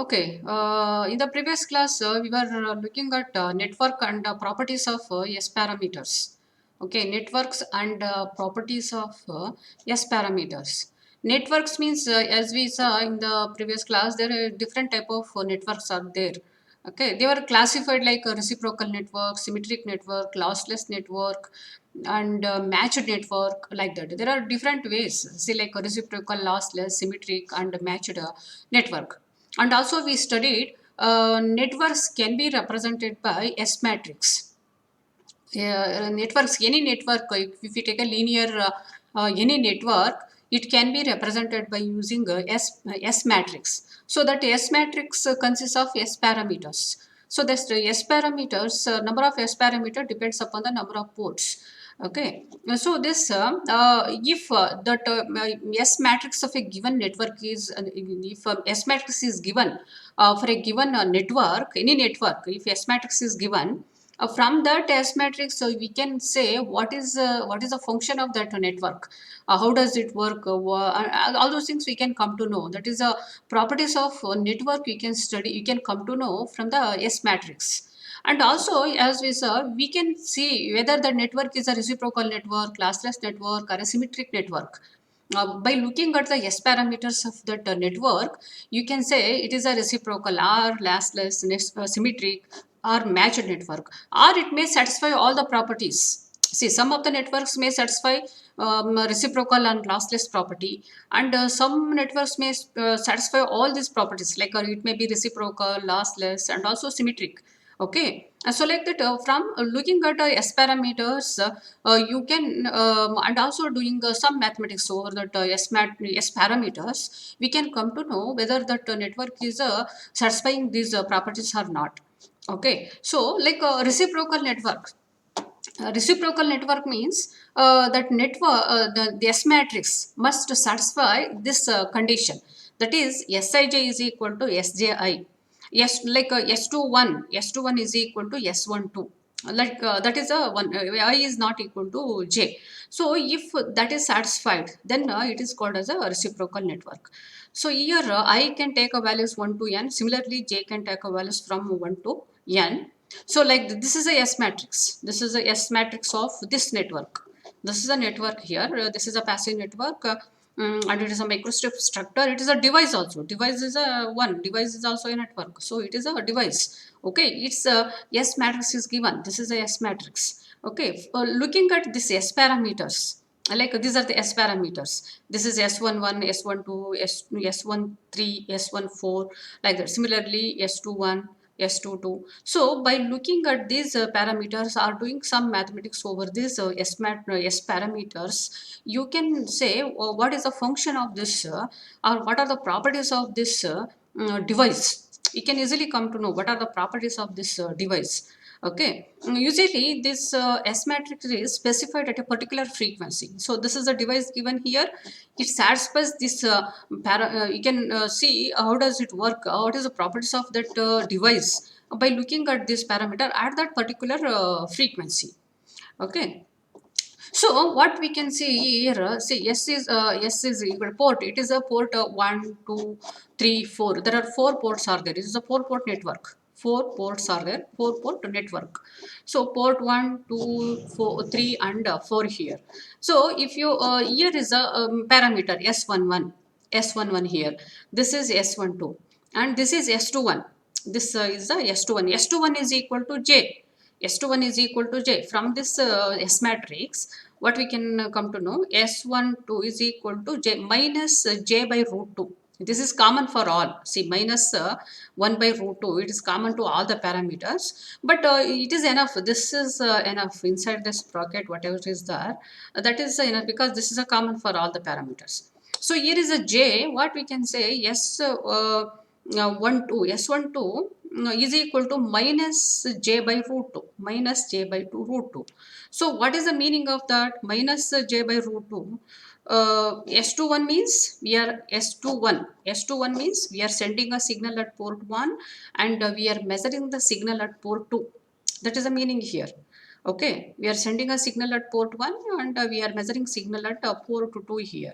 Okay, in the previous class, we were looking at network and properties of S parameters. Okay, networks and properties of S parameters. Networks means, as we saw in the previous class, there are different type of networks are there. Okay, they were classified like a reciprocal network, symmetric network, lossless network, and matched network, like that. There are different ways, say like a reciprocal, lossless, symmetric, and matched network. And also we studied networks can be represented by S matrix. Networks, any network, if you take a linear, any network, it can be represented by using S matrix. So that S matrix consists of S parameters. So this S parameters, number of S parameter depends upon the number of ports. Okay, so this if that S matrix of a given network is if S matrix is given for a given network, any network, if S matrix is given, from that S matrix, so we can say what is the function of that network, how does it work, all those things we can come to know. That is the properties of network you can study, you can come to know from the S matrix. And also, as we saw, we can see whether the network is a reciprocal network, classless network, or a symmetric network. By looking at the S parameters of that network, you can say it is a reciprocal or classless, symmetric, or matched network, or it may satisfy all the properties. See, some of the networks may satisfy reciprocal and lossless property, and some networks may satisfy all these properties, like it may be reciprocal, lossless, and also symmetric. Okay, so like that, from looking at S parameters, you can and also doing some mathematics over that S parameters, we can come to know whether that network is satisfying these properties or not. Okay, so like a reciprocal network. Reciprocal network means that network, the S matrix must satisfy this condition. That is, Sij is equal to Sji. Yes, like S21, S21 is equal to S12. Like that is a one, I is not equal to J. So if that is satisfied, then it is called as a reciprocal network. So here I can take a values 1 to n. Similarly, J can take a values from 1 to n. So like this is a S matrix. This is a S matrix of this network. This is a network here. This is a passive network. And it is a microstrip structure. It is a device also. Device is a one. Device is also a network. So it is a device. Okay. It's a S matrix is given. This is a S matrix. Okay. Looking at this S parameters, like these are the S parameters. This is S11, S12, S13, S14, like that. Similarly, S21, S22. So by looking at these parameters or doing some mathematics over these S parameters, you can say what is the function of this or what are the properties of this device. You can easily come to know what are the properties of this device. Okay, usually this S matrix is specified at a particular frequency. So this is the device given here. It satisfies this you can see how does it work, what is the properties of that device by looking at this parameter at that particular frequency. Okay. So what we can see here, see S is equal to port. It is a port 1, 2, 3, 4. There are 4 ports are there. It is a 4 port network. 4 ports are there. 4 port network. So port 1, 2, 4, 3, and 4 here. So if you here is a parameter S11, S11 here. This is S12, and this is S21. This is the S21. S21 is equal to J. S21 is equal to J. From this S matrix, what we can come to know, S12 is equal to J minus J by root 2. This is common for all. See, minus 1 by root 2. It is common to all the parameters. But it is enough. This is enough inside this bracket, whatever is there. That is enough because this is a common for all the parameters. So here is a J. What we can say, S12 is equal to minus J by root 2. Minus J by 2 root 2. So what is the meaning of that? Minus J by root 2. S21 means we are S21. S21 means we are sending a signal at port 1 and we are measuring the signal at port 2. That is the meaning here. Okay, we are sending a signal at port 1 and we are measuring signal at port 2 here.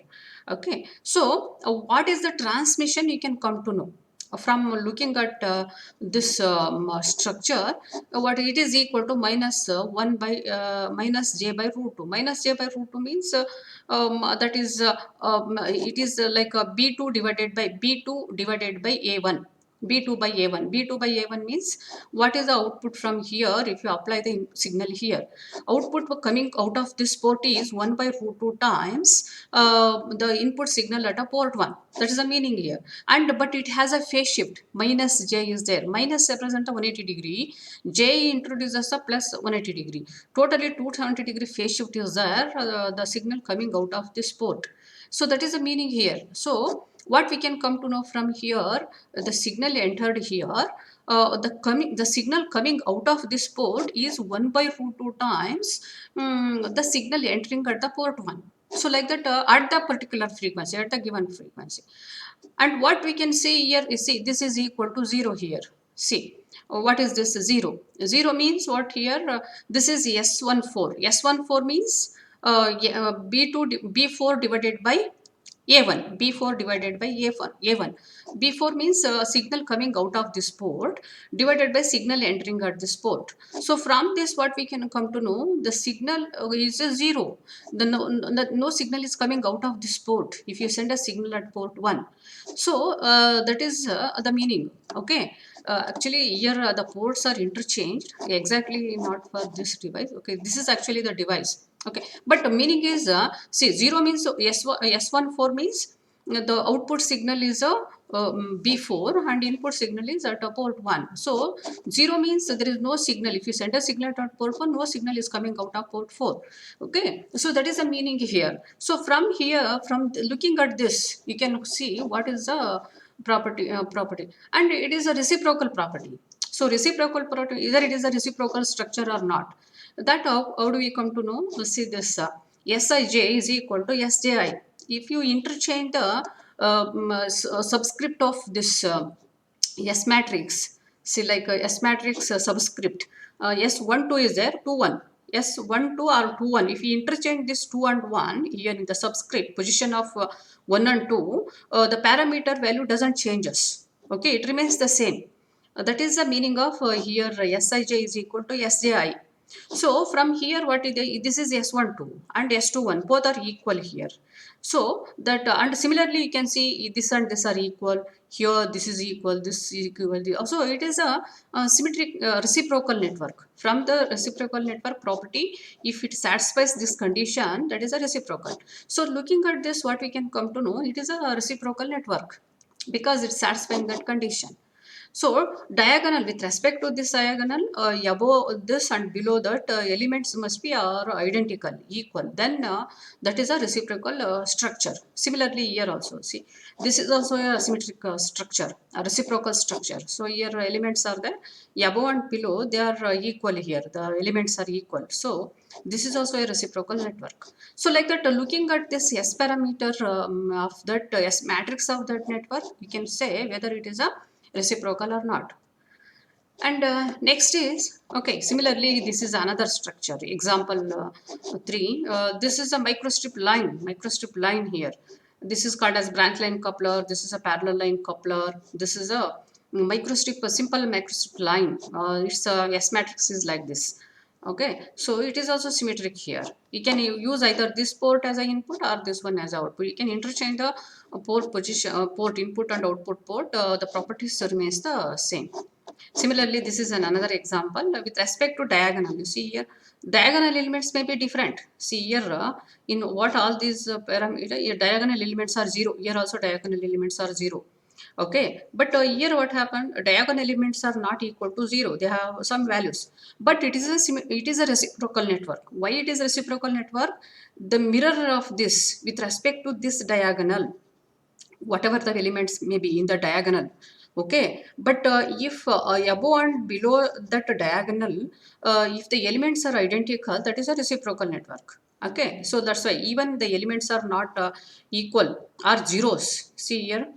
Okay, so what is the transmission you can come to know? from looking at this structure, what it is equal to minus 1 by minus j by root 2. Minus j by root 2 means that is it is like b2 divided by b2 divided by a1. B2 by A1. B2 by A1 means what is the output from here if you apply the signal here. Output coming out of this port is 1 by root 2 times the input signal at a port 1. That is the meaning here. And but it has a phase shift. Minus J is there. Minus represents a 180 degree. J introduces a plus 180 degree. Totally 270 degree phase shift is there. The signal coming out of this port. So that is the meaning here. So what we can come to know from here, the signal entered here, the signal coming out of this port is 1 by root 2 times the signal entering at the port 1. So like that at the particular frequency, at the given frequency. And what we can say here is, see, this is equal to 0 here. See, what is this 0? 0 means what here? This is S14. S14 means B4 divided by A1. B4 divided by A1. A1. B4 means signal coming out of this port divided by signal entering at this port. So from this what we can come to know, the signal is a 0. No signal is coming out of this port if you send a signal at port 1. So that is the meaning. Okay. Actually here the ports are interchanged, exactly not for this device. Okay, this is actually the device. Okay, but the meaning is see, 0 means S14 means the output signal is a B4 and input signal is at a port 1. So 0 means there is no signal. If you send a signal at port 1, no signal is coming out of port 4. Okay, so that is the meaning here. So from here, from looking at this, you can see what is the property, and it is a reciprocal property. So reciprocal property, either it is a reciprocal structure or not. That how do we come to know? See this Sij is equal to Sji. If you interchange the subscript of this S matrix, see like S matrix subscript, S12 is there, 21. S12 or 21. If you interchange this 2 and 1 here in the subscript position of 1 and 2, the parameter value doesn't changes. Okay, it remains the same. That is the meaning of here Sij is equal to Sji. So from here, what is this is S12 and S21, both are equal here. So that and similarly you can see this and this are equal. Here this is equal, this is equal. Also it is a symmetric reciprocal network. From the reciprocal network property, if it satisfies this condition, that is a reciprocal. So looking at this, what we can come to know, it is a reciprocal network because it's satisfying that condition. So diagonal, with respect to this diagonal, above this and below that elements must be are identical, equal. Then that is a reciprocal structure. Similarly here also, see, this is also a symmetric structure, a reciprocal structure. So here elements are there, above and below they are equal here. The elements are equal. So this is also a reciprocal network. So like that, looking at this S parameter of that S matrix of that network, we can say whether it is a reciprocal or not. And next is, okay, similarly this is another structure, example 3. This is a microstrip line here. This is called as branch line coupler. This is a parallel line coupler. This is a microstrip, a simple microstrip line. Its S matrix is like this. Okay, so it is also symmetric here. You can use either this port as an input or this one as output. You can interchange the port position, port input and output port. The properties remains the same. Similarly, this is another example with respect to diagonal. You see here, diagonal elements may be different. See here, in what all these parameters, diagonal elements are 0. Here also diagonal elements are 0. Okay, but here what happened? Diagonal elements are not equal to 0. They have some values, but it is a reciprocal network. Why it is a reciprocal network? The mirror of this with respect to this diagonal, whatever the elements may be in the diagonal. Okay, but if above and below that diagonal, if the elements are identical, that is a reciprocal network. Okay, so that's why even the elements are not equal, are zeros. See here.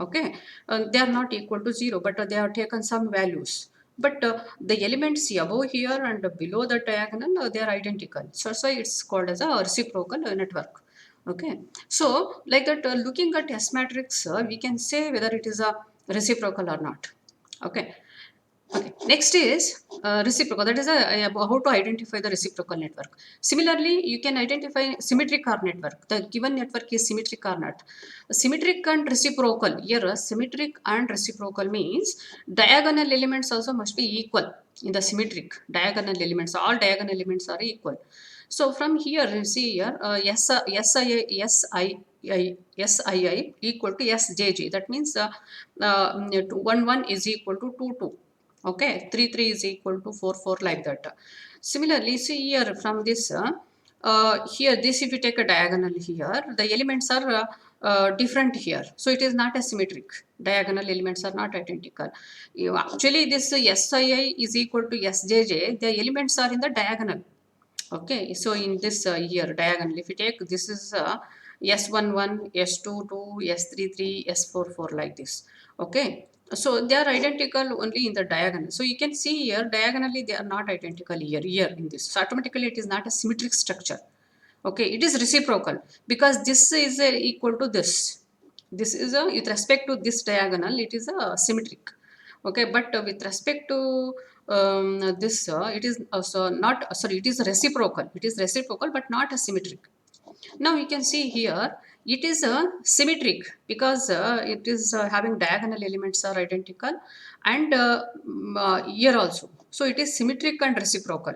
Okay, they are not equal to 0, but they have taken some values. But the elements above here and below the diagonal, they are identical. So that's why it's called as a reciprocal network. Okay, so like that, looking at S matrix, we can say whether it is a reciprocal or not. Okay. Okay. Next is reciprocal. That is how to identify the reciprocal network. Similarly, you can identify symmetric or network. The given network is symmetric or not. Symmetric and reciprocal. Here, symmetric and reciprocal means diagonal elements also must be equal in the symmetric. Diagonal elements, all diagonal elements are equal. So from here, you see here, SII equal to SJJ. That means 1 1 is equal to 2 2. Okay, 3 3 is equal to 4 4, like that. Similarly, see here from this, here this, if you take a diagonal here, the elements are different here. So it is not a symmetric. Diagonal elements are not identical. Actually, this SII is equal to SJJ. The elements are in the diagonal. Okay, so in this here diagonal, if you take, this is S11, S22, S33, S44, like this. Okay, so they are identical only in the diagonal. So you can see here diagonally they are not identical here in this. So automatically it is not a symmetric structure. Okay, it is reciprocal because this is equal to this. This is a, with respect to this diagonal, it is a symmetric. Okay, but with respect to this, it is also not, sorry, it is reciprocal. It is reciprocal, but not a symmetric. Now you can see here, it is a symmetric because it is having diagonal elements are identical, and here also. So it is symmetric and reciprocal.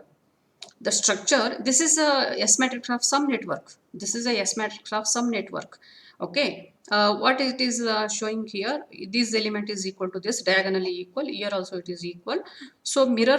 The structure, this is a S matrix of some network. This is a S matrix of some network. Okay, what it is showing here, this element is equal to this, diagonally equal, here also it is equal. So mirror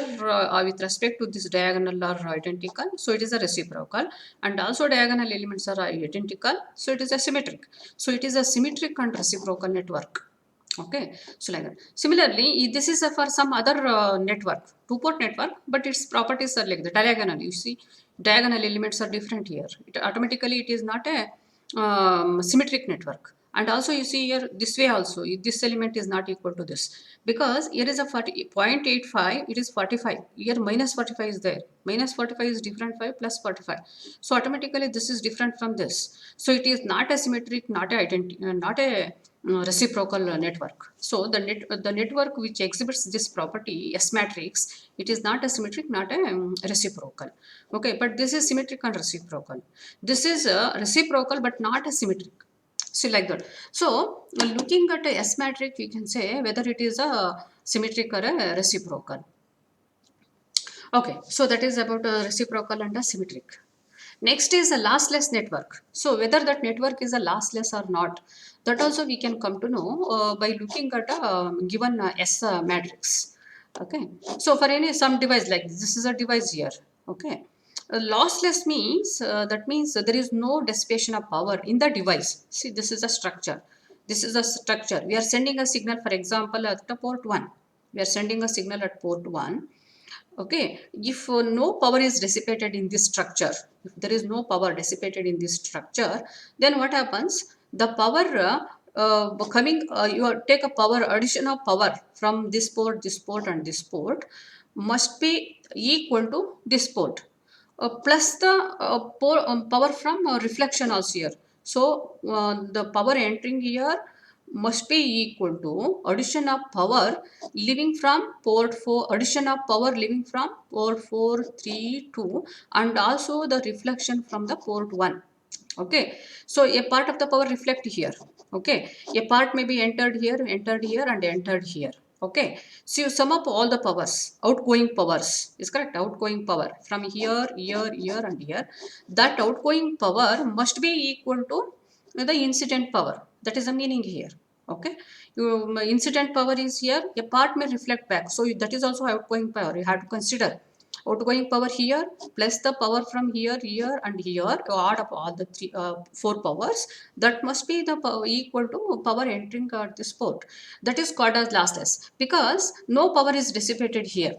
with respect to this diagonal are identical, so it is a reciprocal, and also diagonal elements are identical, so it is a symmetric. So it is a symmetric and reciprocal network. Okay, so like that. Similarly, this is for some other network, two-port network, but its properties are like the diagonal. You see, diagonal elements are different here. It automatically it is not a symmetric network. And also you see here this way also, this element is not equal to this, because here is a 0.85, it is 45. Here minus 45 is there. Minus 45 is different 5 plus 45. So automatically this is different from this. So it is not a symmetric, not a not a reciprocal network. So the network which exhibits this property S matrix, it is not a symmetric, not a reciprocal. Okay, but this is symmetric and reciprocal. This is reciprocal but not a symmetric. See, like that. So looking at a S matrix, we can say whether it is a symmetric or a reciprocal. Okay, so that is about a reciprocal and a symmetric. Next is a lossless network. So whether that network is a lossless or not, that also we can come to know by looking at a given S matrix. Okay. So for any some device like this is a device here. Okay. Lossless means that means there is no dissipation of power in the device. See, this is a structure. This is a structure. We are sending a signal, for example, at the port 1. We are sending a signal at port 1. Okay, if no power is dissipated in this structure, if there is no power dissipated in this structure, then what happens? The power you take a power, addition of power from this port, and this port must be equal to this port. Plus the power from reflection also here. So the power entering here must be equal to addition of power leaving from port 4, addition of power leaving from port 4, 3, 2, and also the reflection from the port 1. Okay, so a part of the power reflect here. Okay, a part may be entered here, and entered here. Okay, so you sum up all the powers, outgoing powers is correct, outgoing power from here, and here. That outgoing power must be equal to the incident power. That is the meaning here. Okay, incident power is here, a part may reflect back. So that is also outgoing power. You have to consider outgoing power here plus the power from here, and here, to add up all the four powers, that must be the power equal to power entering this port. That is called as lossless because no power is dissipated here.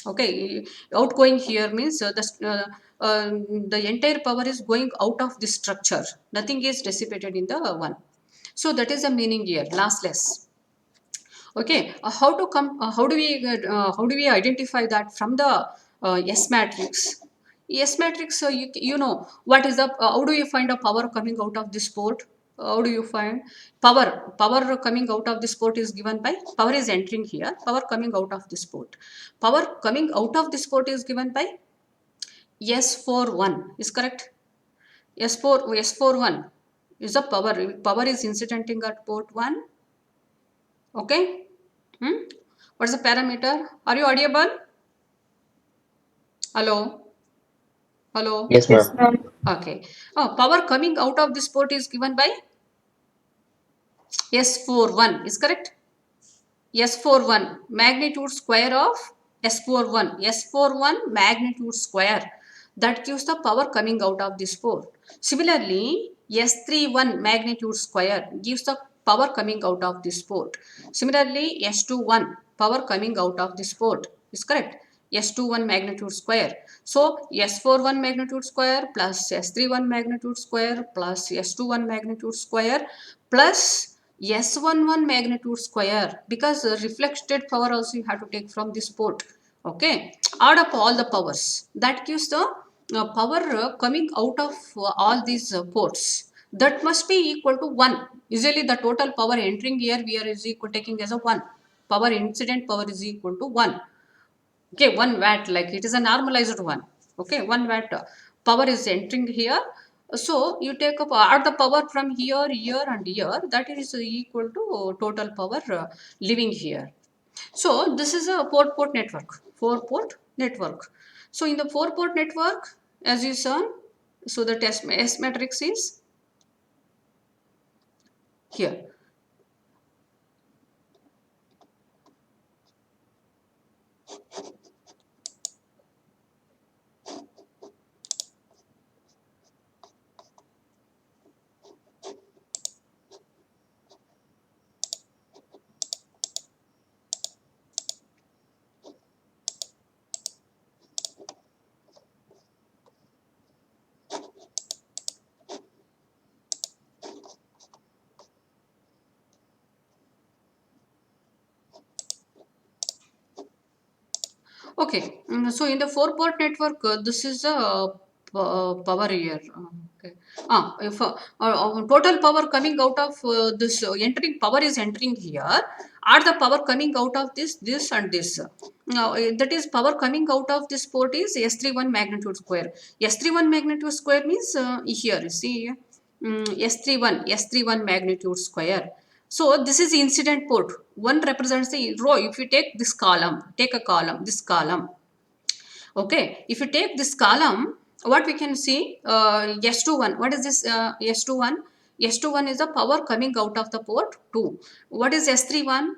Okay, outgoing here means the entire power is going out of this structure. Nothing is dissipated in the one. So that is the meaning here, lossless. Okay, how do we identify that from the S matrix? S matrix, you know what is the how do you find a power coming out of this port? How do you find power? Power coming out of this port is given by, power is entering here, power coming out of this port. Power coming out of this port is given by S41 is correct. S41 is a power. Power is incidenting at port 1. Okay. Hmm? What is the parameter? Are you audible? Hello? Hello? Yes, Yes, ma'am. ma'am. Okay. Oh, power coming out of this port is given by S41 is correct. S41 magnitude square of S41. S41 magnitude square. That gives the power coming out of this port. Similarly, S31 magnitude square gives the power coming out of this port. Similarly, S21 power coming out of this port is correct. S21 magnitude square. So S41 magnitude square plus S31 magnitude square plus S21 magnitude square plus S11 magnitude square, because reflected power also you have to take from this port. Okay, add up all the powers. That gives the power coming out of all these ports. That must be equal to 1. Usually the total power entering here we are is equal taking as a 1. Power incident power is equal to 1. Okay, 1 watt, like it is a normalized one. Okay, 1 watt power is entering here. So you take up add the power from here, here and here, that is equal to total power living here. So this is a 4 port network. 4 port network. So in the 4 port network, as you saw, so the test S matrix is here. Okay, so in the 4 port network, this is a power here. Okay. If total power coming out of this entering power is entering here, are the power coming out of this and this. Now that is power coming out of this port is S31 magnitude square. S31 magnitude square means here you see S31 magnitude square. So this is incident port. One represents the row. If you take this column, take a column, this column. Okay, if you take this column, what we can see, S21. What is this S21? S21 is the power coming out of the port 2. What is S31?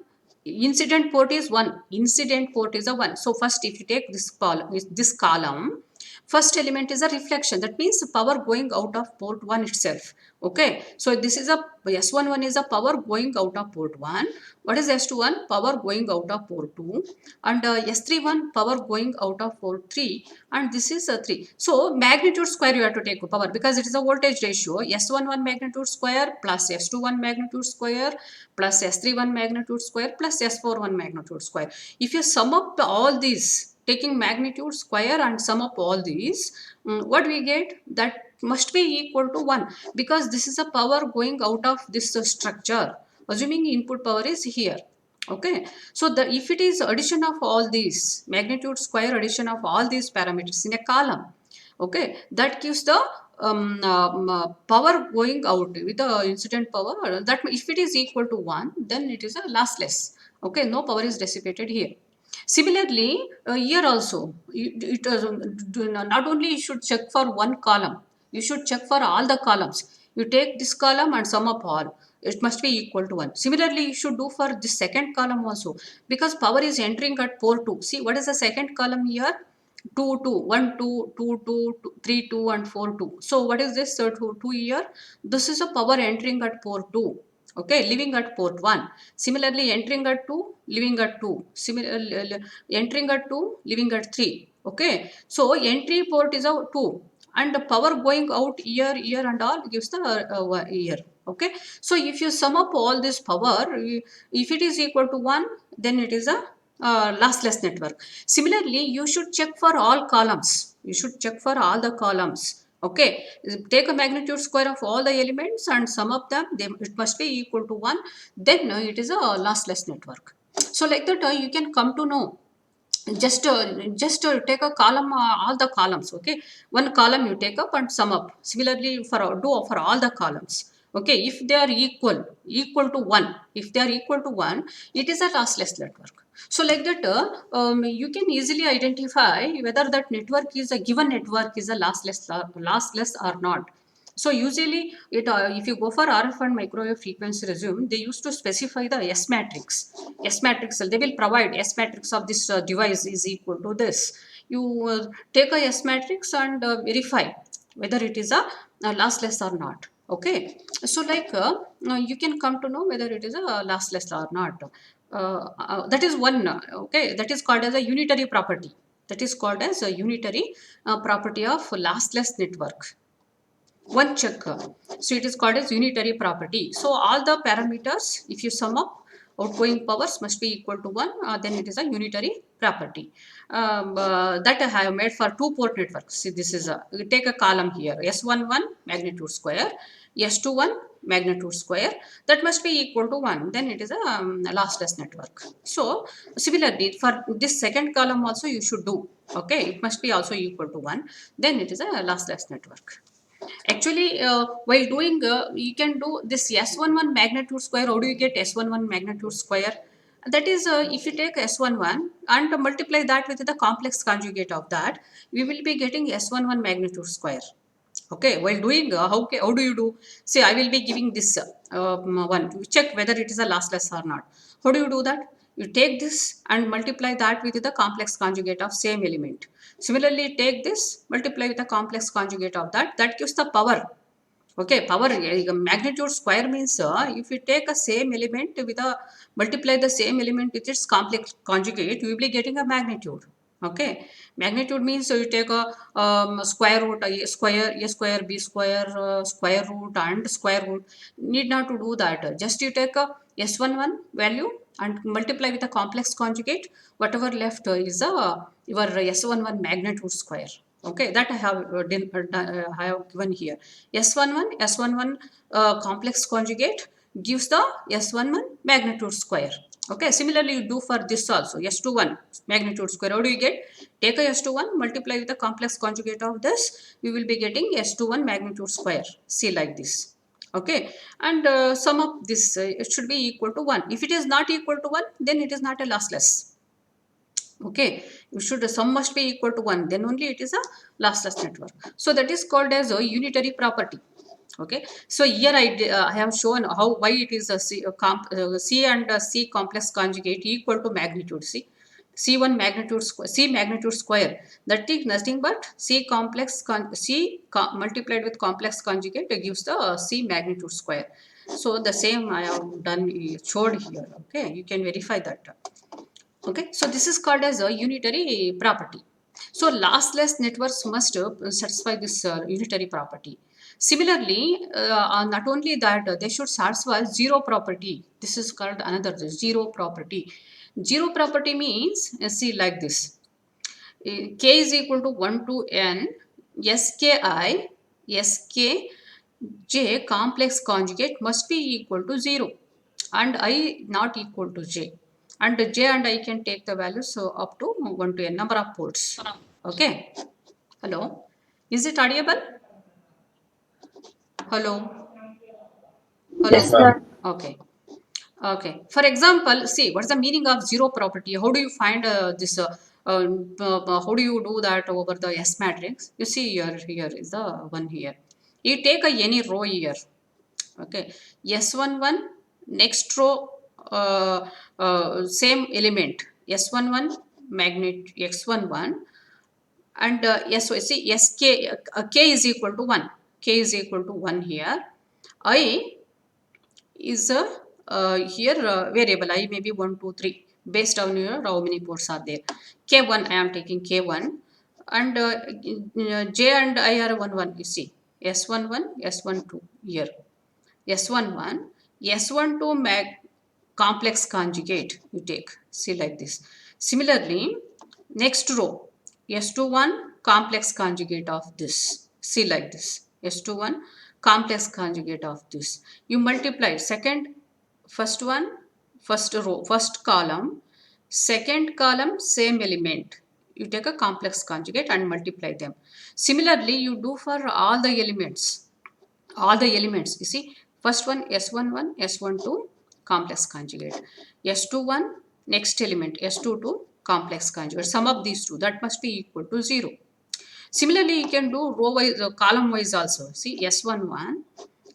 Incident port is 1. Incident port is a 1. So first, if you take this column, first element is a reflection. That means power going out of port 1 itself. Okay, so this is a S11 is a power going out of port 1. What is S21? Power going out of port 2. And S31 power going out of port 3. And this is a 3. So magnitude square you have to take power, because it is a voltage ratio. S11 magnitude square plus S21 magnitude square plus S31 magnitude square plus S41 magnitude square. If you sum up all these, taking magnitude square and sum up all these, what we get, that must be equal to 1, because this is a power going out of this structure, assuming input power is here. Okay, so the if it is addition of all these magnitude square addition of all these parameters in a column, okay, that gives the power going out with the incident power. That if it is equal to 1, then it is a lossless. Okay, no power is dissipated here. Similarly, here also, not only you should check for one column, you should check for all the columns. You take this column and sum up all. It must be equal to 1. Similarly, you should do for the second column also, because power is entering at port 2. See, what is the second column here? 2, 2, 1, 2, 2, 2, 3, 2, and 4, 2. So, what is this 2 here? This is a power entering at port 2. Okay, leaving at port 1. Similarly, entering at 2, leaving at 2. Similarly, entering at 2, leaving at 3. Okay, so entry port is a 2, and the power going out here, here and all gives the here. Okay, so if you sum up all this power, if it is equal to 1, then it is a lossless network. Similarly, you should check for all columns. You should check for all the columns. Okay, take a magnitude square of all the elements and sum up them, it must be equal to 1. Then it is a lossless network. So like that you can come to know, just take a column, all the columns. Okay, one column you take up and sum up. Similarly for do for all the columns. Okay, if they are equal to 1, if they are equal to 1, it is a lossless network. So like that you can easily identify whether that network is a given network is a lossless or not. So usually, if you go for RF and microwave frequency regime, they used to specify the S matrix. S matrix, they will provide S matrix of this device is equal to this. You take a S matrix and verify whether it is a lossless or not. Okay, so like you can come to know whether it is a lossless or not. That is one. Okay, that is called as a unitary property. That is called as a unitary property of lossless network. One checker. So it is called as unitary property. So all the parameters, if you sum up, outgoing powers must be equal to 1, then it is a unitary property. That I have made for two port networks. See, this is a, we take a column here, S11 magnitude square, S21 magnitude square, that must be equal to 1, then it is a lossless network. So similarly for this second column also you should do, okay, it must be also equal to 1, then it is a lossless network. Actually, while doing, you can do this S11 magnitude square. How do you get S11 magnitude square? That is, if you take S11 and multiply that with the complex conjugate of that, we will be getting S11 magnitude square. Okay, while doing, how do you do? See, I will be giving this one. You check whether it is a lossless or not. How do you do that? You take this and multiply that with the complex conjugate of same element. Similarly, take this, multiply with the complex conjugate of that. That gives the power. Okay, power magnitude square means if you take a same element with a multiply the same element with its complex conjugate, you will be getting a magnitude. Okay, magnitude means you take a square root, a square, b square, square root and square root. Need not to do that. Just you take a S11 value and multiply with a complex conjugate. Whatever left is your S11 magnitude square. Okay, that I have given here. S11 complex conjugate gives the S11 magnitude square. Okay, similarly you do for this also, S21 magnitude square. How do you get? Take a S21, multiply with the complex conjugate of this, we will be getting S21 magnitude square. See like this. Okay, and sum of this, it should be equal to 1. If it is not equal to 1, then it is not a lossless. Okay, you should, sum must be equal to 1, then only it is a lossless network. So that is called as a unitary property. Okay, so here I have shown how, why it is a C and C complex conjugate equal to magnitude. See, C1 magnitude square, C magnitude square, that is nothing but C complex multiplied with complex conjugate gives the C magnitude square. So the same I have done, showed here. Okay, you can verify that. Okay, so this is called as a unitary property. So lossless networks must satisfy this unitary property. Similarly, not only that, they should satisfy zero property. This is called another zero property. Zero property means, see like this. K is equal to 1 to n, Ski, Skj complex conjugate must be equal to 0 and I not equal to j. And j and I can take the values so up to 1 to n number of ports. Okay. Hello. Is it audible? Hello. Hello. Yes, ma'am. Okay. Okay. For example, see what's the meaning of zero property? How do you find this? How do you do that over the S matrix? You see here is the one here. You take any row here. Okay, S11 next row same element S11 magnet X11 and S see SK K is equal to 1. K is equal to 1 here. I is a here variable. I may be 1 2 3 based on your how many ports are there. K1 I am taking K1 and J and I are 1 1. You see S11 S12 here. S11, S12 complex conjugate you take. See like this. Similarly, next row, S21 complex conjugate of this. See like this, S21 complex conjugate of this. You multiply second, first one, first row, first column, second column, same element. You take a complex conjugate and multiply them. Similarly, you do for all the elements. All the elements, you see, first one S11, S12 complex conjugate, S21 next element S22 complex conjugate, sum of these two, that must be equal to 0. Similarly, you can do row wise, column wise also. See, S11,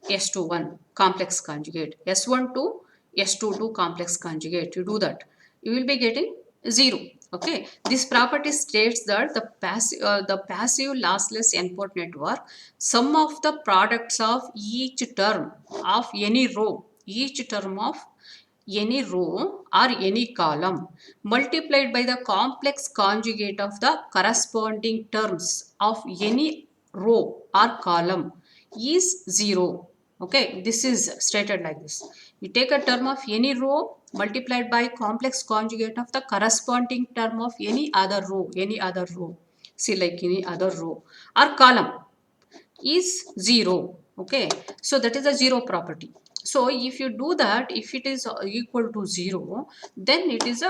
S21 complex conjugate, S12, S22 complex conjugate. You do that, you will be getting 0. Okay, this property states that the passive lossless n-port network, sum of the products of each term of any row, each term of any row or any column multiplied by the complex conjugate of the corresponding terms of any row or column is 0. Okay, this is stated like this. You take a term of any row multiplied by complex conjugate of the corresponding term of any other row, see, like any other row or column is 0. Okay, so that is a 0 property. So if you do that, if it is equal to 0, then it is a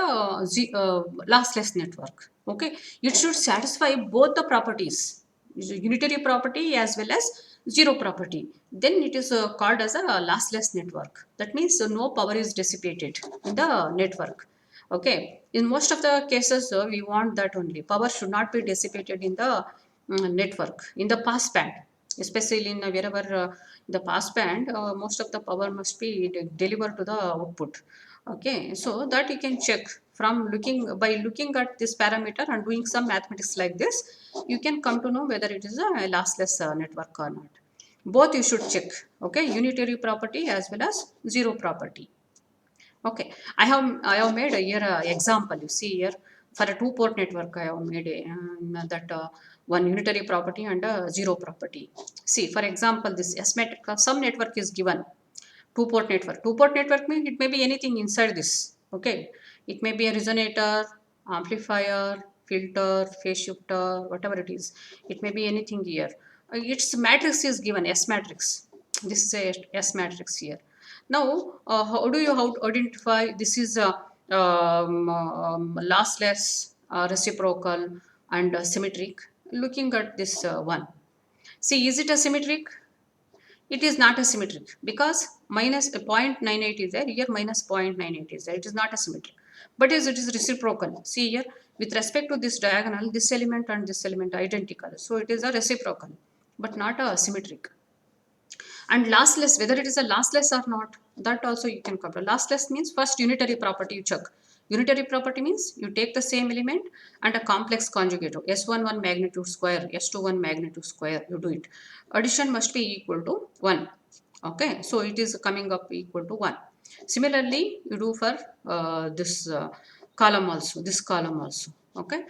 lossless network. Okay, it should satisfy both the properties, unitary property as well as 0 property. Then it is called as a lossless network. That means no power is dissipated in the network. Okay, in most of the cases we want that only power should not be dissipated in the network in the pass band, especially in wherever the pass band, most of the power must be delivered to the output. Okay, so that you can check from looking, by looking at this parameter and doing some mathematics like this, you can come to know whether it is a lossless network or not. Both you should check. Okay, unitary property as well as 0 property. Okay, I have made a here example. You see here, for a two-port network, I have made that one unitary property and a 0 property. See, for example, this S matrix of some network is given. Two-port network. Two-port network means it may be anything inside this. Okay, it may be a resonator, amplifier, filter, phase shifter, whatever it is. It may be anything here. Its matrix is given, S matrix. This is a S matrix here. Now, how do you identify this is a lossless, reciprocal, and symmetric? Looking at this one. See, is it a symmetric? It is not a symmetric because minus 0.98 is there, here minus 0.98 is there. It is not a symmetric. But it is reciprocal. See here, with respect to this diagonal, this element and this element are identical. So it is a reciprocal, but not a symmetric. And lossless, whether it is a lossless or not, that also you can cover. Lossless means first unitary property you check. Unitary property means you take the same element and a complex conjugate of S11 magnitude square, S21 magnitude square, you do it. Addition must be equal to 1. Okay, so it is coming up equal to 1. Similarly, you do for this column also, this column also. Okay,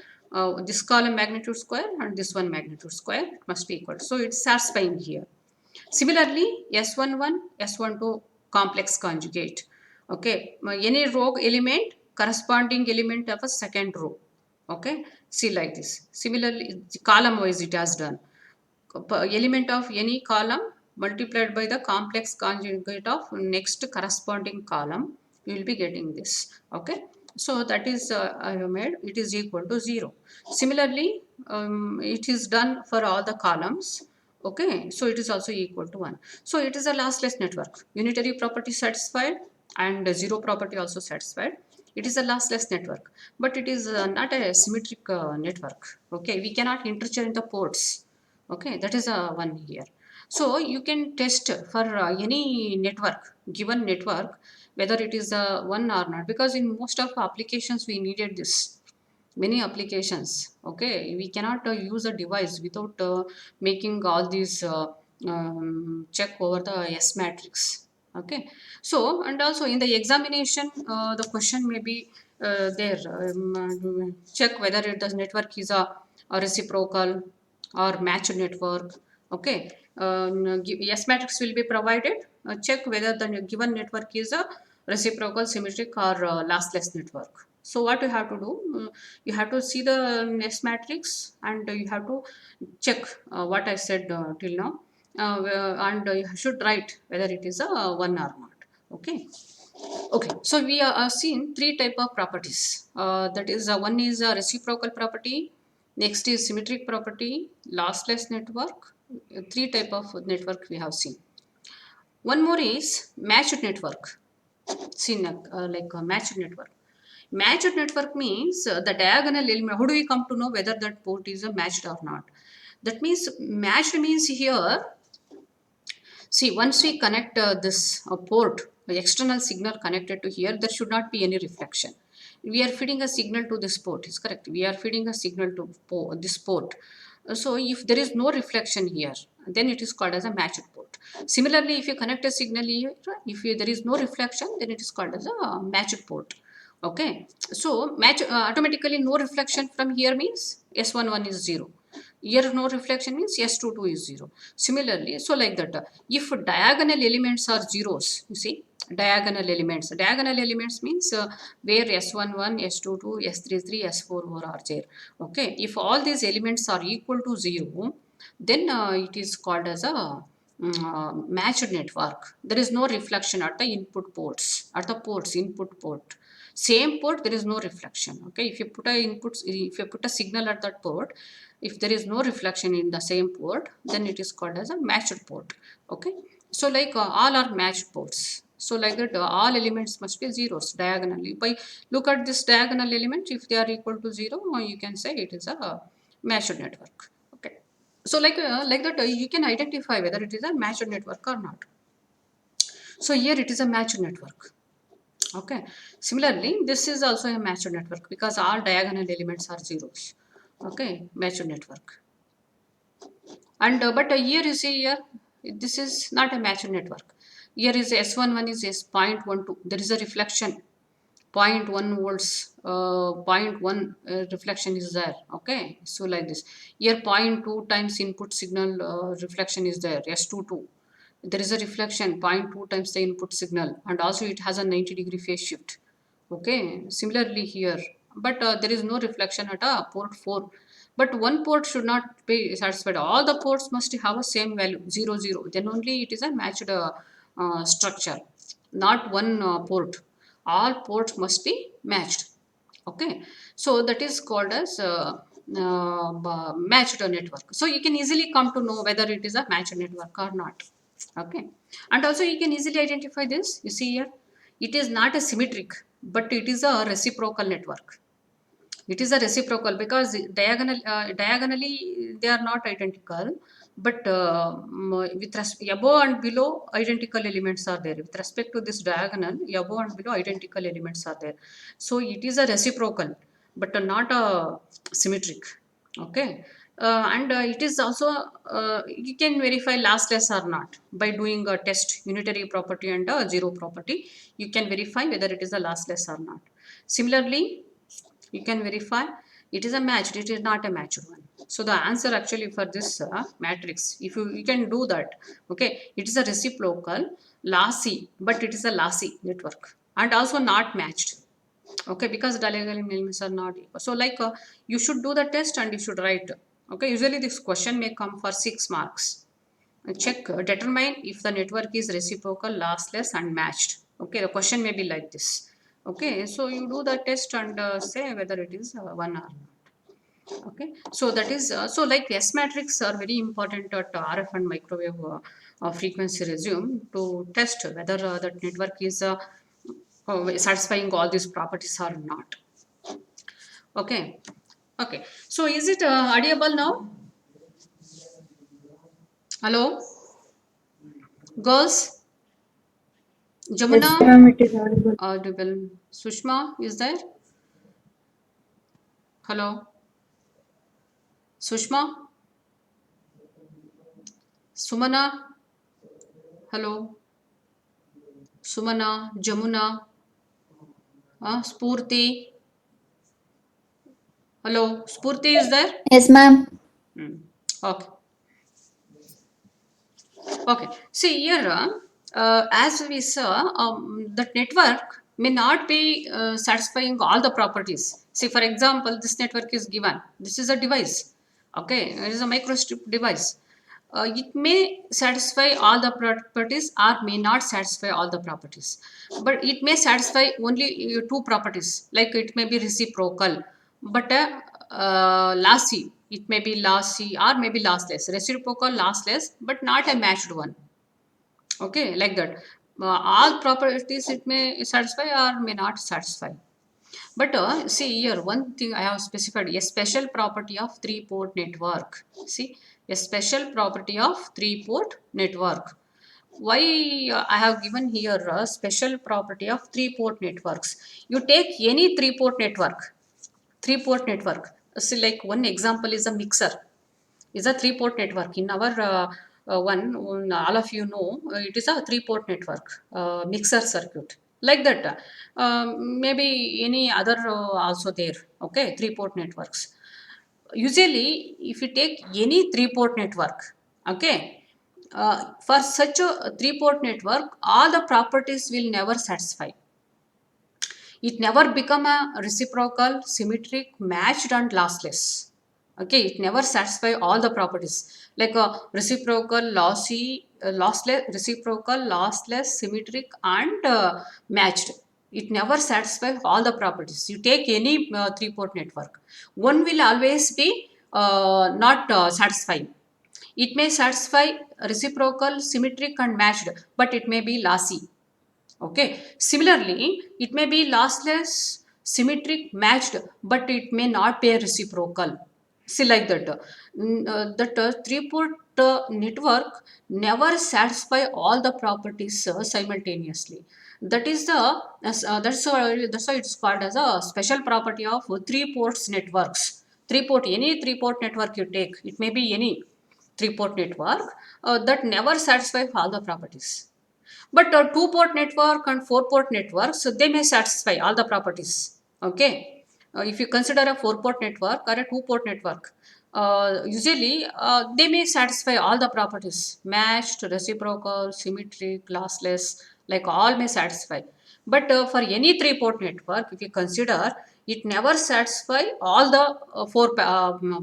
this column magnitude square and this one magnitude square must be equal. So it's satisfying here. Similarly, S11, S12 complex conjugate. Okay, any row element, corresponding element of a second row. Okay, see like this. Similarly, column wise it has done. Element of any column multiplied by the complex conjugate of next corresponding column, you will be getting this. Okay, so that is I have made, it is equal to 0. Similarly, it is done for all the columns. Okay, so it is also equal to 1. So it is a lossless network. Unitary property satisfied and 0 property also satisfied. It is a lossless network, but it is not a symmetric network. Okay, we cannot interchange the ports. Okay, that is a one here. So you can test for any network, given network, whether it is a one or not, because in most of applications we needed this, many applications. Okay, we cannot use a device without making all these check over the S matrix. Okay, so and also in the examination the question may be there, check whether it the network is a reciprocal or matched network. Okay, S matrix will be provided. Check whether the given network is a reciprocal, symmetric, or lossless network. So what you have to do, you have to see the S matrix and you have to check what I said till now, and you should write whether it is a one or not. Okay. Okay, so we are seeing three type of properties. That is, one is a reciprocal property, next is symmetric property, lossless network. Three type of network we have seen. One more is matched network. Seen like a matched network. Matched network means the diagonal element. How do we come to know whether that port is a matched or not? That means matched means here. See, once we connect this port, the external signal connected to here, there should not be any reflection. We are feeding a signal to this port, is correct. We are feeding a signal to this port. So if there is no reflection here, then it is called as a matched port. Similarly, if you connect a signal here, if there is no reflection, then it is called as a matched port. Okay. So match automatically no reflection from here means S11 is 0. Here no reflection means S22 is 0. Similarly, so like that, if diagonal elements are zeros, you see, diagonal elements means where S11, S22, S33, S44 are there. Okay, if all these elements are equal to 0, then it is called as a matched network. There is no reflection at the input ports, at the ports, input port. Same port, there is no reflection. Okay, if you put a input, if you put a signal at that port, if there is no reflection in the same port, then it is called as a matched port. Okay, so like all are matched ports. So like that, all elements must be zeros diagonally. By look at this diagonal element, if they are equal to 0, you can say it is a matched network. Okay, so like that, you can identify whether it is a matched network or not. So here it is a matched network. Okay. Similarly, this is also a matched network because all diagonal elements are zeros. Okay, matched network. And but here you see here, this is not a matched network. Here is S11 is S.12. There is a reflection. Zero point 0.1 volts, zero point 0.1 reflection is there. Okay, so like this. Here 0.2 times input signal reflection is there. S22. There is a reflection 0.2 times the input signal, and also it has a 90-degree phase shift. Okay, similarly here, but there is no reflection at a port 4. But one port should not be satisfied. All the ports must have a same value 0 0. Then only it is a matched structure, not one port. All ports must be matched. Okay, so that is called as matched network. So you can easily come to know whether it is a matched network or not. Okay, and also you can easily identify this. You see here, it is not a symmetric, but it is a reciprocal network. It is a reciprocal because diagonally they are not identical, but with above and below identical elements are there. With respect to this diagonal, above and below identical elements are there. So it is a reciprocal, but not a symmetric. Okay. And it is also you can verify lossless or not by doing a test unitary property and a zero property. You can verify whether it is a lossless or not. Similarly, you can verify it is a matched, it is not a matched one. So the answer actually for this matrix, if you can do that, okay, it is a reciprocal, lossy, but it is a lossy network and also not matched. Okay, because diagonal elements are not equal. So like you should do the test and you should write. Okay, usually this question may come for 6 marks. Check, determine if the network is reciprocal, lossless and matched. Okay, the question may be like this. Okay, so you do the test and say whether it is one or not. Okay, so that is so like S matrix are very important at RF and microwave frequency regime to test whether that network is satisfying all these properties or not. Okay, okay, so is it audible now? Hello, girls? Jamuna, Yes, ma'am, it is audible. audible. Sushma is there? Hello, Sushma, Sumana. Hello, Sumana, Jamuna, Spurti. Hello, Spurti is there? Yes, ma'am. Hmm. Okay. Okay. See here, as we saw, that network may not be satisfying all the properties. See, for example, this network is given. This is a device. Okay, it is a microstrip device. It may satisfy all the properties or may not satisfy all the properties. But it may satisfy only two properties, like it may be reciprocal, but lossy. It may be lossy or maybe lossless. Reciprocal, lossless, but not a matched one. Okay, like that. All properties it may satisfy or may not satisfy. But see here, one thing I have specified, a special property of three-port network. See, a special property of three-port network. Why I have given here a special property of three-port networks. You take any three-port network. See, like one example is a mixer, is a three-port network. In our all of you know, it is a three-port network, mixer circuit. Like that, maybe any other also there. Okay, three-port networks. Usually, if you take any three-port network, okay, for such a three-port network, all the properties will never satisfy. It never become a reciprocal, symmetric, matched and lossless. Okay, it never satisfy all the properties, like a reciprocal, lossy, lossless, reciprocal, lossless, symmetric and matched. It never satisfy all the properties. You take any three-port network, one will always be not satisfying. It may satisfy reciprocal, symmetric and matched, but it may be lossy. Okay. Similarly, it may be lossless, symmetric, matched, but it may not be a reciprocal. See, like that. That three-port network never satisfy all the properties simultaneously. That is the that's why it's called as a special property of three ports networks. Three-port, any three-port network you take, it may be any three-port network that never satisfy all the properties. But a two-port network and four-port network, so they may satisfy all the properties. Okay. If you consider a four-port network or a two-port network, usually they may satisfy all the properties: matched, reciprocal, symmetric, lossless, like all may satisfy. But for any three-port network, if you consider, it never satisfy all the four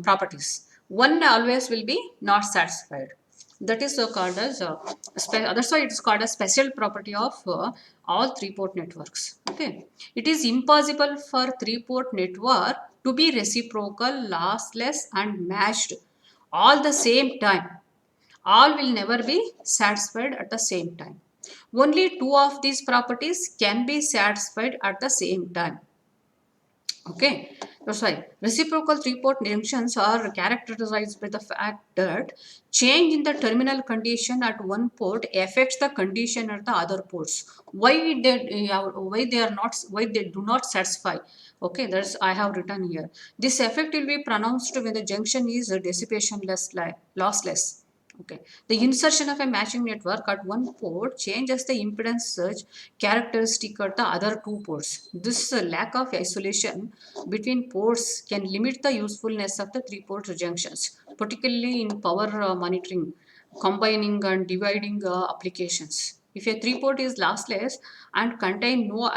properties. One always will be not satisfied. That is called as that's why it is called a special property of all three-port networks. Okay, it is impossible for three-port network to be reciprocal, lossless and matched all the same time. All will never be satisfied at the same time. Only two of these properties can be satisfied at the same time. Okay, that's why reciprocal three-port junctions are characterized by the fact that change in the terminal condition at one port affects the condition at the other ports. Why they do not satisfy. Okay, that's I have written here. This effect will be pronounced when the junction is dissipationless, lossless. Okay. The insertion of a matching network at one port changes the impedance surge characteristic at the other two ports. This lack of isolation between ports can limit the usefulness of the three-port junctions, particularly in power monitoring, combining and dividing applications. If a three-port is lossless and contain no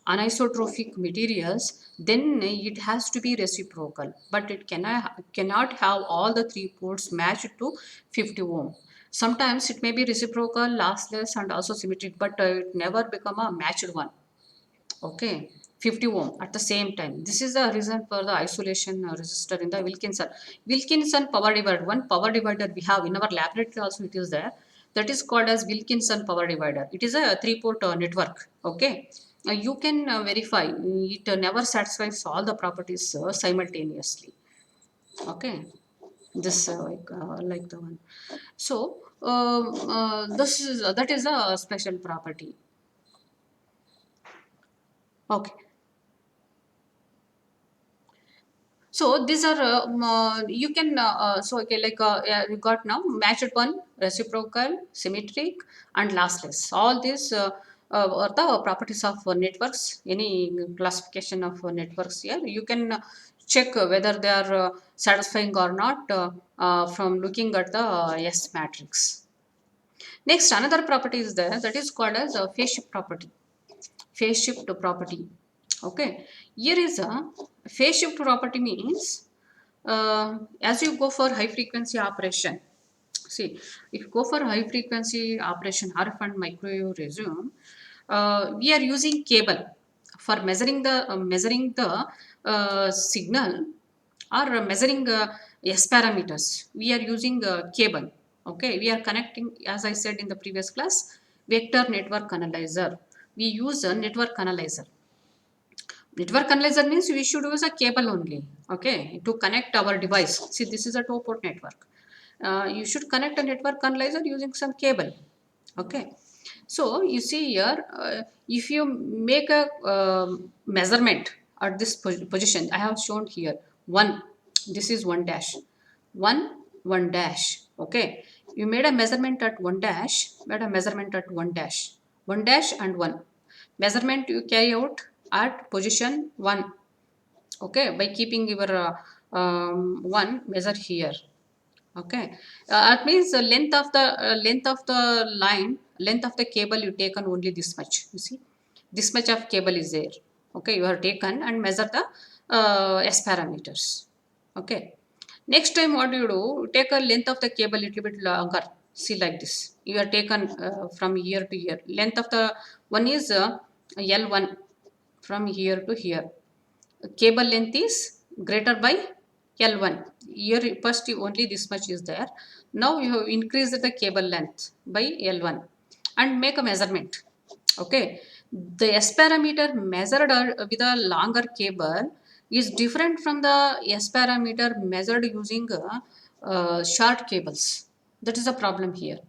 anisotropic materials, then it has to be reciprocal, but it cannot have all the three ports matched to 50 ohm. Sometimes it may be reciprocal, lossless, and also symmetric, but it never become a matched one. Okay, 50 ohm at the same time. This is the reason for the isolation resistor in the Wilkinson. Wilkinson power divider. One power divider we have in our laboratory also it is there. That is called as Wilkinson power divider. It is a three-port network. Okay, you can verify it never satisfies all the properties simultaneously. Okay, this like the one. So this is that is a special property. Okay. So these are you can so okay, like yeah, you got now matched one, reciprocal, symmetric, and lossless. All these are the properties of networks. Any classification of networks here, you can check whether they are satisfying or not from looking at the S matrix. Next, another property is there that is called as phase shift property. phase shift property. Okay, here is a phase shift property means as you go for high frequency operation. See, if you go for high frequency operation, RF and microwave resume, we are using cable for measuring the signal or measuring S parameters. We are using cable. Okay, we are connecting, as I said in the previous class, vector network analyzer. We use a network analyzer. Network analyzer means we should use a cable only, okay, to connect our device. See, this is a two-port network. You should connect a network analyzer using some cable, okay. So you see here, if you make a measurement at this position, I have shown here one. This is one dash, one dash. Okay, you made a measurement at one dash, made a measurement at one dash and one. Measurement you carry out at position one. Okay, by keeping your one measure here. Okay, that means the length of the line, length of the cable you taken only this much. You see, this much of cable is there. Okay, you have taken and measure the S parameters. Okay, next time what you do, take a length of the cable little bit longer. See like this. You are taken from here to here. Length of the one is L1 from here to here. Cable length is greater by L1. Here first only this much is there. Now you have increased the cable length by L1 and make a measurement. Okay, the S parameter measured with a longer cable is different from the S parameter measured using short cables. That is the problem here.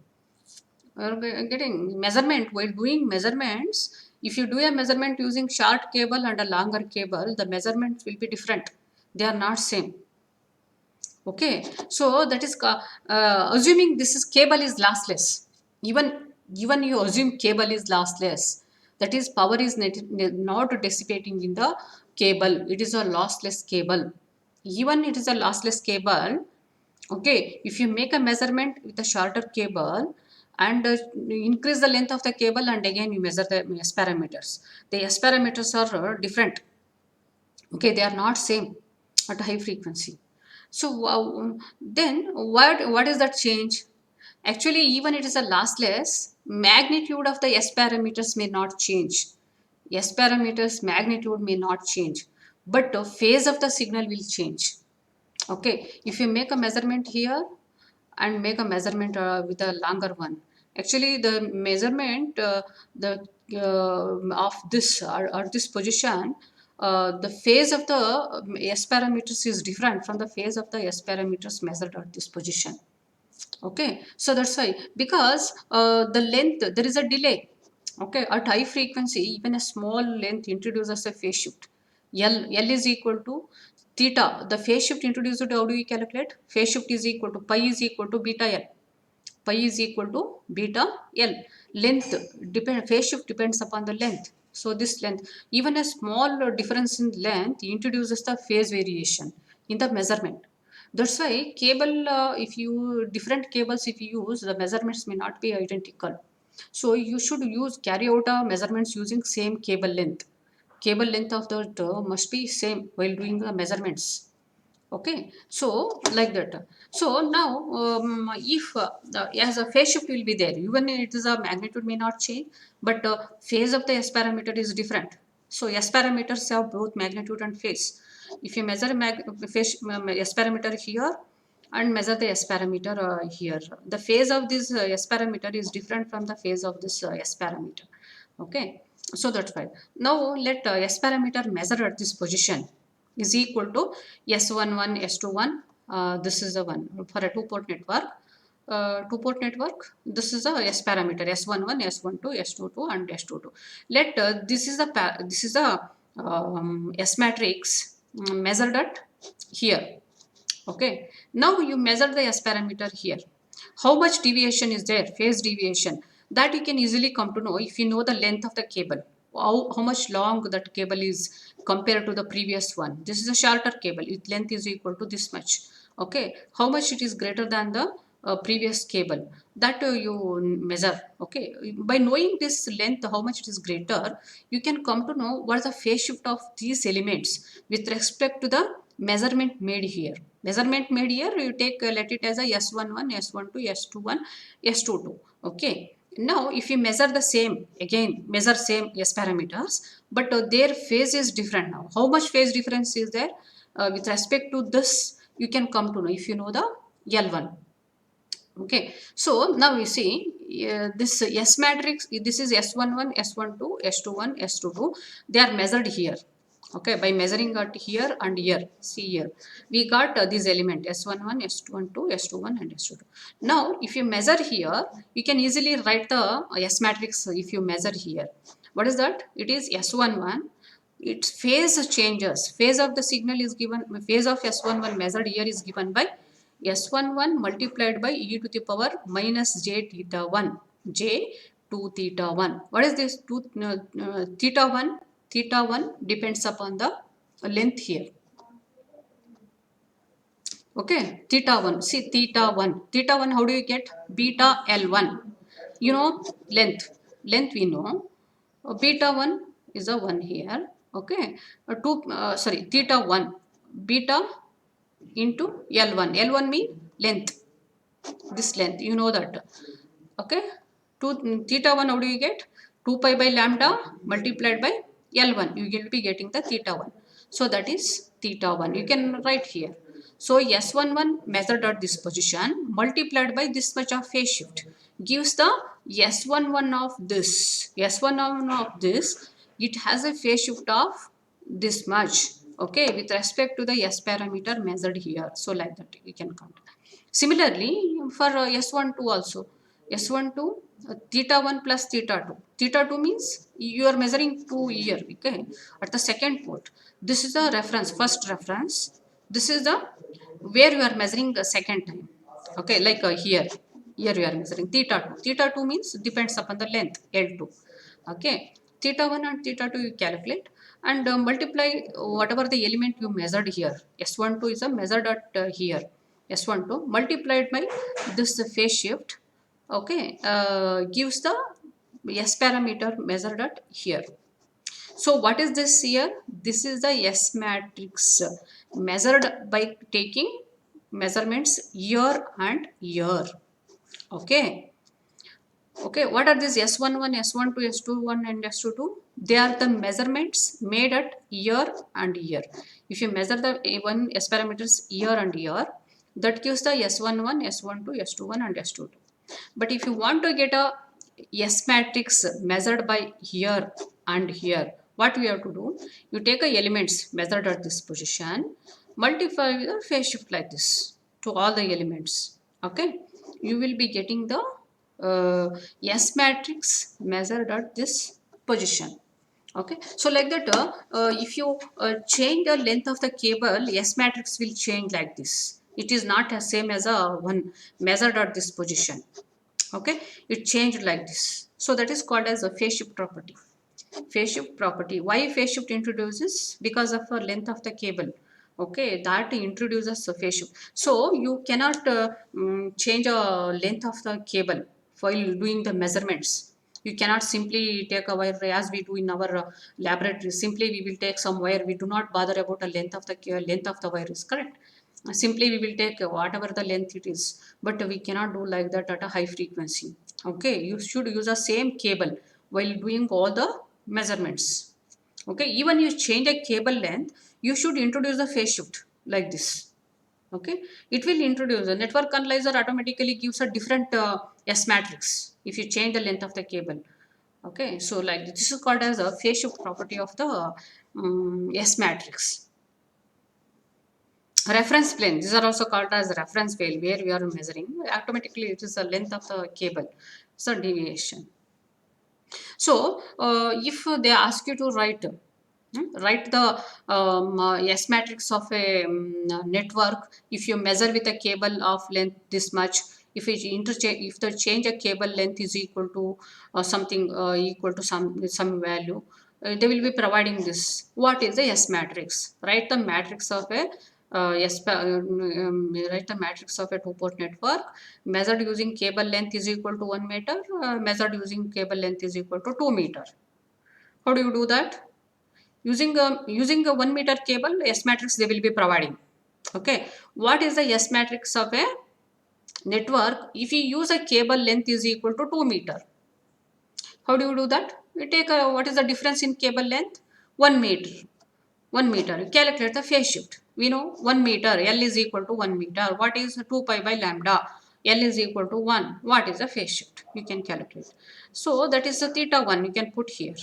Getting measurement, while doing measurements, if you do a measurement using short cable and a longer cable, the measurements will be different. They are not same. Okay, so that is assuming this is cable is lossless. Even you assume cable is lossless, that is power is not dissipating in the cable. It is a lossless cable. Even it is a lossless cable. Okay, if you make a measurement with a shorter cable and increase the length of the cable and again you measure the S parameters, the S parameters are different. Okay, they are not same at high frequency. So then what is that change? Actually, even it is a lossless, magnitude of the S parameters may not change. S parameters magnitude may not change, but the phase of the signal will change. Okay, if you make a measurement here and make a measurement with a longer one, actually the measurement the of this or this position, the phase of the S parameters is different from the phase of the S parameters measured at this position. Okay, so that's why, because the length, there is a delay. Okay, at high frequency even a small length introduces a phase shift. L is equal to theta. The phase shift introduced, how do we calculate? Phase shift is equal to pi is equal to beta L. Pi is equal to beta L. Length phase shift depends upon the length. So this length, even a small difference in length introduces the phase variation in the measurement. That's why cable, if you different cables if you use, the measurements may not be identical. So you should carry out measurements using same cable length. Cable length of the must be same while doing the measurements. Okay, so like that. So now if as a phase shift will be there, even it is a magnitude may not change, but phase of the S parameter is different. So S parameters have both magnitude and phase. If you measure phase S parameter here and measure the S parameter here, the phase of this S parameter is different from the phase of this S parameter. Okay, so that's why now let S parameter measure at this position is equal to S11, S21. This is the one for a two-port network. Two-port network. This is the S parameter S11, S12, S22, and S22. Let this is the S matrix measured at here. Okay. Now you measure the S parameter here. How much deviation is there? Phase deviation. That you can easily come to know if you know the length of the cable. How much long that cable is compared to the previous one. This is a shorter cable. Its length is equal to this much. Okay. How much it is greater than the previous cable that you measure. Okay, by knowing this length how much it is greater, you can come to know what is the phase shift of these elements with respect to the measurement made here. Measurement made here, you take let it as a S11, S12, S21, S22. Okay, now if you measure the same, again measure same S parameters, but their phase is different. Now how much phase difference is there with respect to this, you can come to know if you know the L1. Okay, so now we see this S matrix, this is S11, S12, S21, S22, they are measured here. Okay, by measuring at here and here, see here, we got this element S11, S12, S21 and S22. Now, if you measure here, you can easily write the S matrix if you measure here. What is that? It is S11, its phase changes. Phase of the signal is given, phase of S11 measured here is given by S11 multiplied by e to the power minus j theta 1, j 2 theta 1. What is this? Theta 1? Theta 1 depends upon the length here. Okay, theta 1. See, theta 1. Theta 1, how do you get? Beta L1. You know, length. Length we know. Beta 1 is a 1 here. Okay, sorry, theta 1. Beta into L1. L1 mean length. This length, you know that. Okay, theta 1, how do you get? 2 pi by lambda multiplied by L1. You will be getting the theta 1. So that is theta 1. You can write here. So S11 measured at this position multiplied by this much of phase shift gives the S11 of this. S11 of this, it has a phase shift of this much. Okay, with respect to the S parameter measured here. So like that you can count. Similarly, for S12 also, S12 theta 1 plus theta 2. Theta 2 means you are measuring 2 here, okay, at the second port. This is the reference, first reference. This is the where you are measuring the second time. Okay, like here you are measuring theta 2. Theta 2 means depends upon the length L2. Okay, theta 1 and theta 2 you calculate and multiply whatever the element you measured here. S12 is a measured at here. S12 multiplied by this phase shift, okay, gives the S parameter measured at here. So what is this here? This is the S matrix measured by taking measurements year and year. Okay. Okay, what are these S11, S12, S21 and S22? They are the measurements made at year and year. If you measure the A1 S parameters year and year, that gives the S11, S12, S21 and S22. But if you want to get a S matrix measured by here and here, what we have to do? You take a elements measured at this position, multiply with a phase shift like this to all the elements. Okay, you will be getting the S matrix measured at this position. Okay, so like that, if you change the length of the cable, S matrix will change like this. It is not the same as a one measured at this position. Okay, it changed like this. So that is called as a phase shift property. Phase shift property. Why phase shift introduces? Because of the length of the cable. Okay, that introduces a phase shift. So you cannot change a length of the cable while doing the measurements. You cannot simply take a wire as we do in our laboratory. Simply we will take some wire. We do not bother about the length of the wire is correct. Simply we will take whatever the length it is, but we cannot do like that at a high frequency. Okay, you should use the same cable while doing all the measurements. Okay, even you change a cable length, you should introduce the phase shift like this. Okay, it will introduce a network analyzer automatically gives a different S matrix if you change the length of the cable. Okay, so like this is called as a phase shift property of the S matrix. Reference plane, these are also called as reference plane where we are measuring. Automatically it is the length of the cable, so deviation. So if they ask you to write the S matrix of a network, if you measure with a cable of length this much, if it interchange, if the change a cable length is equal to something equal to some value, they will be providing this. What is the S matrix? Write the matrix of a write the matrix of a two-port network measured using cable length is equal to 1 meter, measured using cable length is equal to 2 meter. How do you do that? Using a 1 meter cable, S matrix they will be providing. Okay, what is the S matrix of a network? If you use a cable length is equal to 2 meter, how do you do that? We take what is the difference in cable length? 1 meter. 1 meter. Calculate the phase shift. We know 1 meter, L is equal to 1 meter. What is 2 pi by lambda? L is equal to 1. What is the phase shift? You can calculate. So that is the theta 1 you can put here.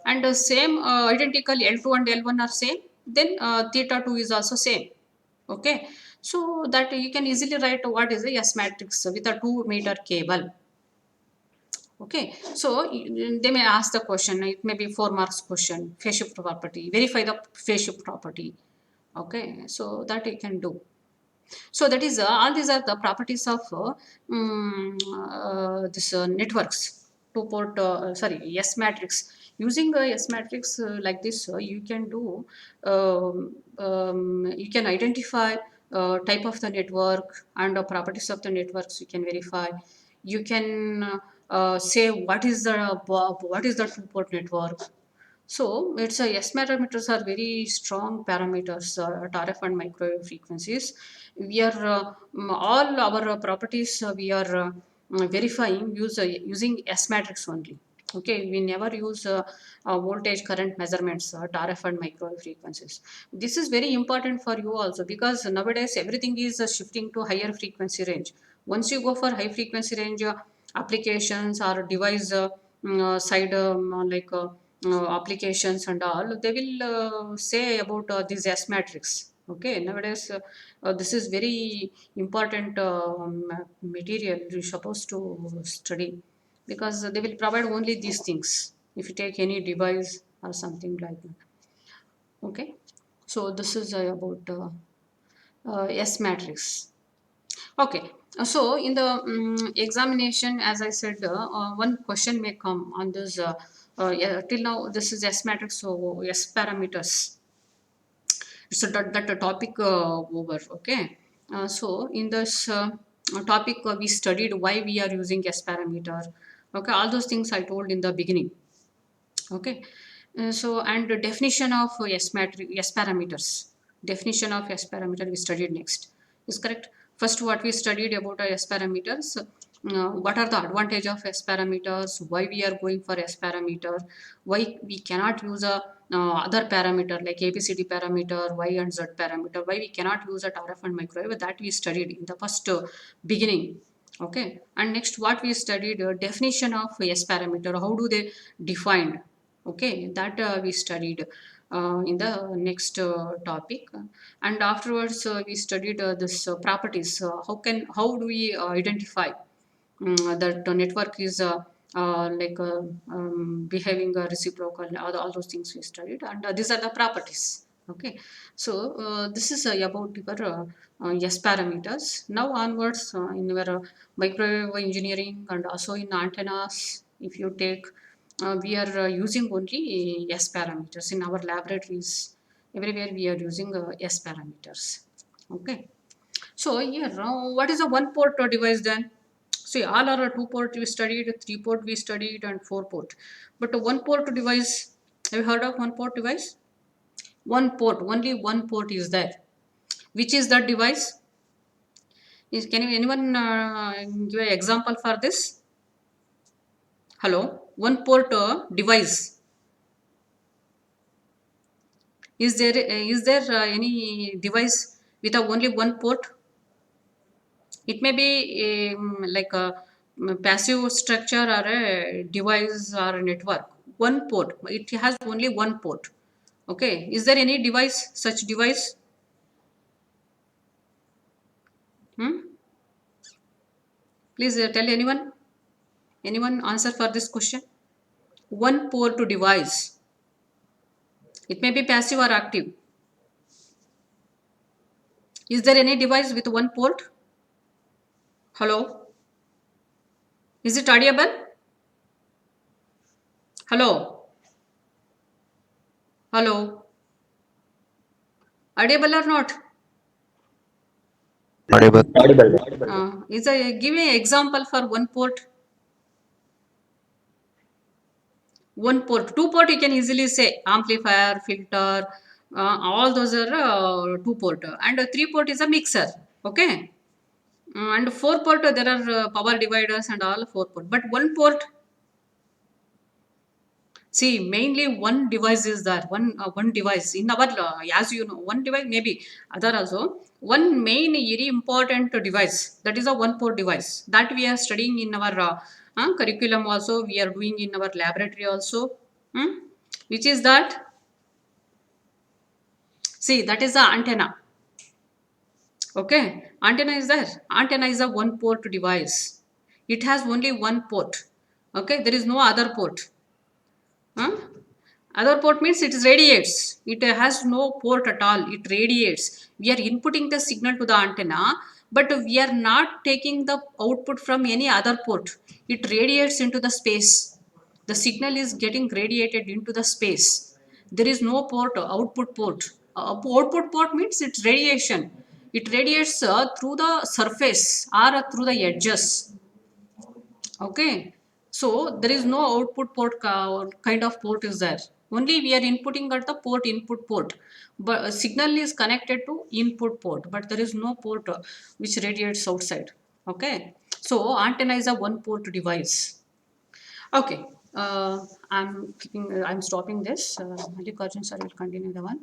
And the same identical L2 and L1 are same. Then theta 2 is also same. Okay. So that you can easily write what is the S matrix with a 2 meter cable. Okay, so they may ask the question, it may be 4 marks question, phase shift property, verify the phase shift property. Okay, so that you can do. So that is all these are the properties of this networks, two port, sorry, S matrix. Using a S matrix like this, you can do, you can identify type of the network and the properties of the networks. You can verify. You can say what is the two port network. So it's a S parameters are very strong parameters at RF and microwave frequencies. We are all our properties we are verifying using S matrix only. Okay, we never use voltage current measurements at RF and microwave frequencies. This is very important for you also because nowadays everything is shifting to higher frequency range. Once you go for high frequency range applications or device side applications and all, they will say about this S matrix. Okay, nowadays this is very important material you're supposed to study because they will provide only these things if you take any device or something like that. Okay, so this is about S matrix. Okay, so in the examination, as I said, one question may come on this. Yeah, till now, this is S matrix, so S parameters. So that topic over. Okay, so in this topic, we studied why we are using S parameter. Okay, all those things I told in the beginning. Okay, so and the definition of S matrix, S parameters. Definition of S parameter we studied next. Is correct. First, what we studied about S parameters. What are the advantage of S parameters? Why we are going for S parameter? Why we cannot use a other parameter like ABCD parameter, Y and Z parameter? Why we cannot use at RF and microwave? That we studied in the first beginning. Okay, and next what we studied definition of S parameter. How do they defined? Okay, that we studied in the next topic, and afterwards we studied this properties. How do we identify that the network is behaving reciprocal? All those things we studied, and these are the properties. Okay, so this is about your S parameters. Now onwards in your microwave engineering and also in antennas, if you take we are using only S parameters in our laboratories. Everywhere we are using S parameters. Okay. So here, what is a one port device then? See, all are a two port we studied, three port we studied, and four port. But a one port device, have you heard of one port device? One port, only one port is there. Which is that device? Can you anyone give an example for this? Hello, one port device. Is there any device with only one port? It may be like a passive structure or a device or a network. One port. It has only one port. Okay. Is there any device, such device? Hmm? Please tell anyone. Anyone answer for this question? One port to device. It may be passive or active. Is there any device with one port? Hello? Is it audible? Hello? Hello? Audible or not? Audible. Audible. Give me an example for one port. One port, two port you can easily say amplifier, filter, all those are two port, and three port is a mixer. Okay. And four port there are power dividers and all four port, but one port, see, mainly one device is there. One device in our, as you know, one device, maybe other also. One main very important device, that is a one port device that we are studying in our curriculum also. We are doing in our laboratory also. Hmm? Which is that? See, that is the antenna. Okay, antenna is there. Antenna is a one port device. It has only one port. Okay, there is no other port. Huh? Other port means it radiates. It has no port at all. It radiates. We are inputting the signal to the antenna, but we are not taking the output from any other port. It radiates into the space. The signal is getting radiated into the space. There is no port, output port. Output port means it's radiation. It radiates through the surface or through the edges. Okay, so there is no output port kind of port is there. Only we are inputting at the port input port, but signal is connected to input port, but there is no port which radiates outside. Okay, so antenna is a one port device. Okay, I'm stopping this. Mallikarjun sir will continue the one.